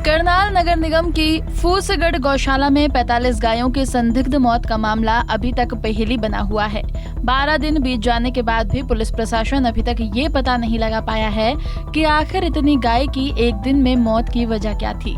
करनाल नगर निगम की फूसगढ़ गौशाला में 45 गायों की संदिग्ध मौत का मामला अभी तक पहेली बना हुआ है। 12 दिन बीत जाने के बाद भी पुलिस प्रशासन अभी तक ये पता नहीं लगा पाया है कि आखिर इतनी गाय की एक दिन में मौत की वजह क्या थी,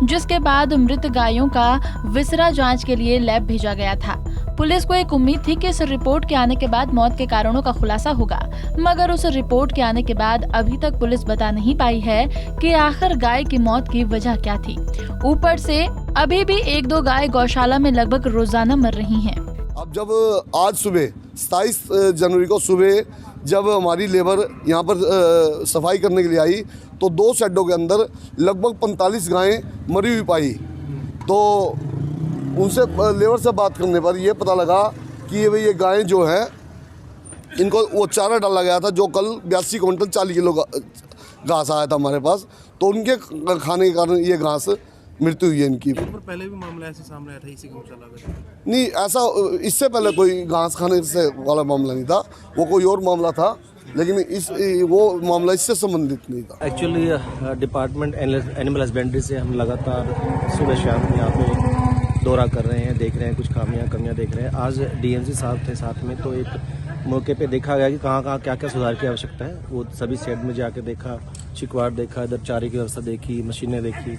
जिसके बाद मृत गायों का विसरा जांच के लिए लैब भेजा गया था। पुलिस को एक उम्मीद थी कि इस रिपोर्ट के आने के बाद मौत के कारणों का खुलासा होगा, मगर उस रिपोर्ट के आने के बाद अभी तक पुलिस बता नहीं पाई है कि आखिर गाय की मौत की वजह क्या थी। ऊपर से अभी भी 1-2 गाय गौशाला में लगभग रोजाना मर रही हैं। अब जब आज सुबह 27 जनवरी को सुबह जब हमारी लेबर यहाँ पर सफाई करने के लिए आई तो 2 शेडों के अंदर लगभग 45 गायें मरी हुई पाई। तो उनसे लेबर से बात करने पर यह पता लगा कि ये गायें जो हैं इनको वो चारा डाला गया था जो कल 82 क्विंटल 40 किलो घास आया था हमारे पास, तो उनके खाने के कारण ये घास मृत्यु हुई है इनकी। पर पहले भी मामला ऐसे सामने आया था इसी गौशाला का? नहीं, ऐसा इससे पहले कोई घास खाने से वाला मामला नहीं था, वो कोई और मामला था, लेकिन वो मामला इससे संबंधित नहीं था। एक्चुअली डिपार्टमेंट एनिमल हस्बेंड्री से हम लगातार सुबह शाम यहाँ पे दौरा कर रहे हैं, देख रहे हैं कुछ कमियां देख रहे हैं। आज डीएमसी साहब थे साथ में, तो एक मौके पे देखा गया कि कहाँ क्या सुधार की आवश्यकता है। वो सभी शेड में जाके देखा, चिकवाड़ देखा, इधर चारे की व्यवस्था देखी, मशीनें देखी,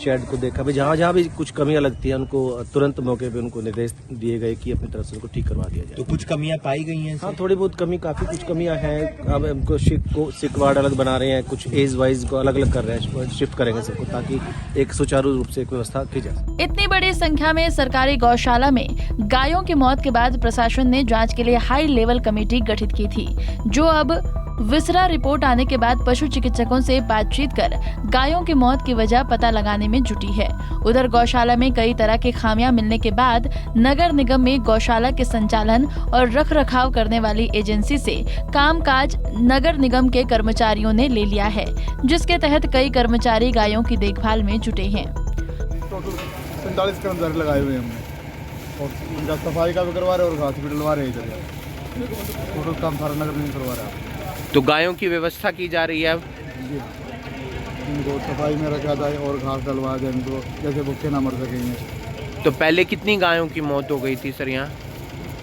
शेड को देखा। भाई जहाँ भी कुछ कमियां लगती हैं उनको तुरंत मौके पे उनको निर्देश दिए गए कि अपनी तरफ से उनको ठीक करवा दिया जाए। तो कुछ कमियां पाई गई हैं? हाँ, थोड़ी बहुत कमी, काफी कुछ कमियां हैं। अब हमको सिकवाड़ अलग बना रहे हैं, कुछ एज वाइज को अलग अलग कर रहे हैं, शिफ्ट करेंगे सबको ताकि एक सुचारू रूप से एक व्यवस्था की जाए। इतनी बड़ी संख्या में सरकारी गौशाला में गायों की मौत के बाद प्रशासन ने जांच के लिए हाई लेवल कमेटी गठित की थी, जो अब विसरा रिपोर्ट आने के बाद पशु चिकित्सकों से बातचीत कर गायों की मौत की वजह पता लगाने में जुटी है। उधर गौशाला में कई तरह की खामियां मिलने के बाद नगर निगम में गौशाला के संचालन और रखरखाव करने वाली एजेंसी से कामकाज नगर निगम के कर्मचारियों ने ले लिया है, जिसके तहत कई कर्मचारी गायों की देखभाल में जुटे हैं। टोटल 47 कर्मचारी लगाए हुए हमने, और उनका सफाई का भी करवा रहे और घास भी डलवा रहे हैं। टोटल काम सारा नगर निगम करवा रहा है। तो गायों की व्यवस्था की जा रही है अब? इनको सफाई में रखा जाए और घास डलवा जाए, इनको जैसे भूखे ना मर सकेंगे। तो पहले कितनी गायों की मौत हो गई थी सर यहाँ?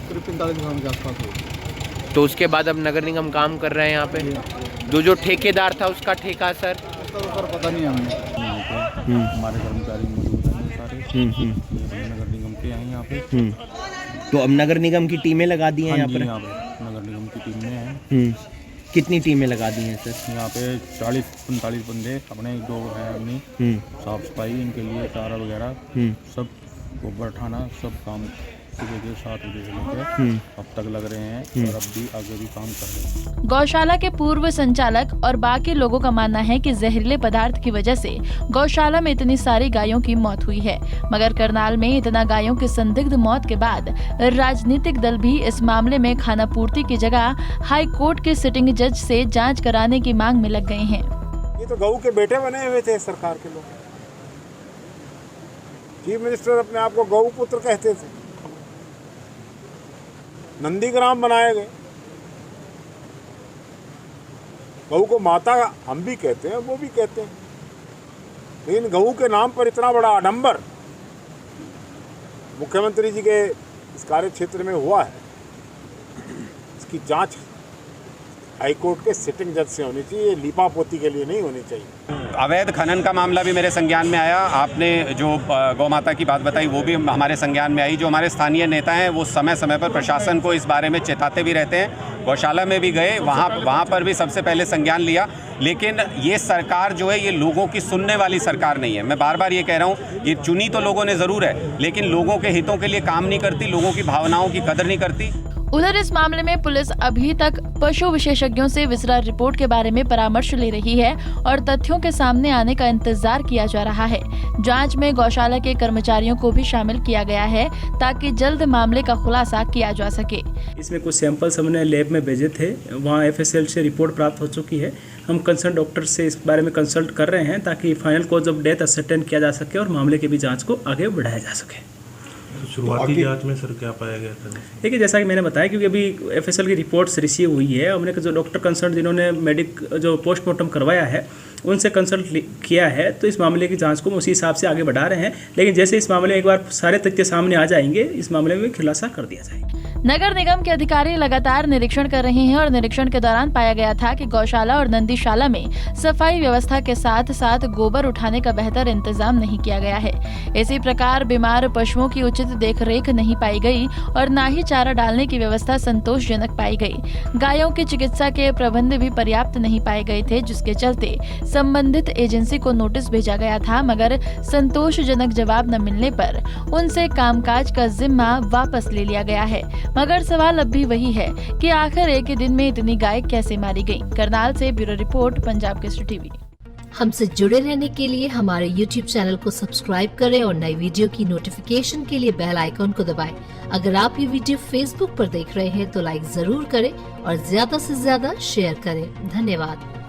करीब 45 गाँव के आसपास हो। तो उसके बाद अब नगर निगम काम कर रहे हैं यहाँ पे? जो ठेकेदार था उसका ठेका सर? सर पता नहीं हमें। हमारे कर्मचारी मौजूद हैं सारे, नगर निगम के हैं यहाँ पे। तो अब नगर निगम की टीमें लगा दी हैं यहाँ पर? नगर निगम की टीमें हैं। कितनी टीमें लगा दी हैं सर? यहाँ पे 40-45 बंदे अपने जो है अपनी साफ सफाई, इनके लिए चारा वगैरह सब, गोबर उठाना, सब काम सुबह के 7 बजे से लेकर अब तक लग रहे हैं और अब भी आगे भी काम कर रहे हैं। गौशाला के पूर्व संचालक और बाकी लोगों का मानना है कि जहरीले पदार्थ की वजह से गौशाला में इतनी सारी गायों की मौत हुई है, मगर करनाल में इतना गायों की संदिग्ध मौत के बाद राजनीतिक दल भी इस मामले में खानापूर्ति की जगह हाई कोर्ट के सिटिंग जज से जाँच कराने की मांग में लग गए हैं। ये तो गऊ के बेटे बने हुए थे सरकार के लोग। चीफ मिनिस्टर अपने आप को गऊ पुत्र कहते थे, नंदीग्राम बनाए गए। गऊ को माता हम भी कहते हैं, वो भी कहते हैं, लेकिन गऊ के नाम पर इतना बड़ा आडंबर मुख्यमंत्री जी के इस कार्य क्षेत्र में हुआ है, इसकी जांच हाईकोर्ट के सिटिंग जज से होनी चाहिए, लीपापोती के लिए नहीं होनी चाहिए। अवैध खनन का मामला भी मेरे संज्ञान में आया। आपने जो गौ माता की बात बताई वो भी हमारे संज्ञान में आई। जो हमारे स्थानीय नेता हैं वो समय समय पर प्रशासन को इस बारे में चेताते भी रहते हैं। गौशाला में भी गए, वहाँ पर भी सबसे पहले संज्ञान लिया, लेकिन ये सरकार जो है ये लोगों की सुनने वाली सरकार नहीं है। मैं बार बार ये कह रहा हूँ, ये चुनी तो लोगों ने ज़रूर है, लेकिन लोगों के हितों के लिए काम नहीं करती, लोगों की भावनाओं की कदर नहीं करती। उधर इस मामले में पुलिस अभी तक पशु विशेषज्ञों से विसरा रिपोर्ट के बारे में परामर्श ले रही है और तथ्यों के सामने आने का इंतजार किया जा रहा है। जांच में गौशाला के कर्मचारियों को भी शामिल किया गया है ताकि जल्द मामले का खुलासा किया जा सके। इसमें कुछ सैंपल्स हमने लैब में भेजे थे, वहाँ FSL से रिपोर्ट प्राप्त हो चुकी है। हम कंसर्न डॉक्टर से इस बारे में कंसल्ट कर रहे हैं ताकि final cause of death ascertain किया जा सके और मामले की भी जाँच को आगे बढ़ाया जा सके। तो शुरुआती जांच में सर क्या पाया गया था? देखिए, जैसा कि मैंने बताया, क्योंकि अभी FSL की रिपोर्ट्स रिसीव हुई है, हमने जो डॉक्टर कंसर्न जिन्होंने जो पोस्टमार्टम करवाया है उनसे कंसल्ट किया है, तो इस मामले की जांच को हम उसी हिसाब से आगे बढ़ा रहे हैं। लेकिन जैसे इस मामले में एक बार सारे तथ्य सामने आ जाएंगे, इस मामले में खुलासा कर दिया जाएगा। नगर निगम के अधिकारी लगातार निरीक्षण कर रहे हैं और निरीक्षण के दौरान पाया गया था कि गौशाला और नंदीशाला में सफाई व्यवस्था के साथ साथ गोबर उठाने का बेहतर इंतजाम नहीं किया गया है। इसी प्रकार बीमार पशुओं की उचित देखरेख नहीं पाई गई और न ही चारा डालने की व्यवस्था संतोषजनक पाई गई। गायों की चिकित्सा के प्रबंध भी पर्याप्त नहीं पाए गए थे, जिसके चलते संबंधित एजेंसी को नोटिस भेजा गया था, मगर संतोषजनक जवाब न मिलने पर उनसे कामकाज का जिम्मा वापस ले लिया गया है। मगर सवाल अब भी वही है कि आखिर एक ही दिन में इतनी गाय कैसे मारी गई। करनाल से bureau report, Punjab Kesari TV. हमसे जुड़े रहने के लिए हमारे YouTube चैनल को सब्सक्राइब करें और नई वीडियो की नोटिफिकेशन के लिए बेल आइकॉन को दबाएं। अगर आप ये वीडियो Facebook पर देख रहे हैं तो लाइक जरूर करें और ज्यादा से ज्यादा शेयर करें। धन्यवाद।